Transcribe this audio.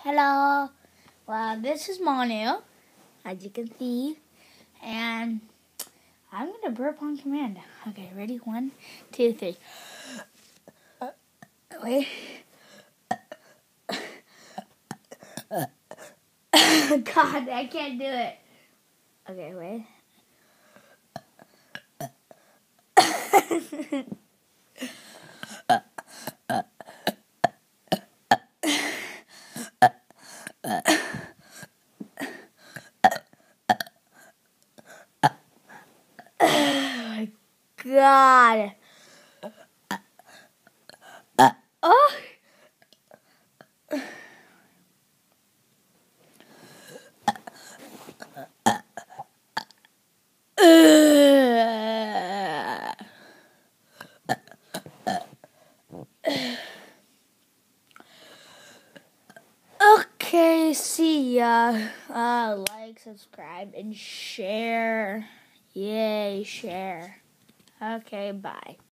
Hello. Well, this is Manu, as you can see, and I'm gonna burp on command. Okay, ready? 1, 2, 3. Wait. God, I can't do it. Okay, wait. Oh my God. Oh. Okay, see ya. Like, subscribe, and share. Yay, share. Okay, bye.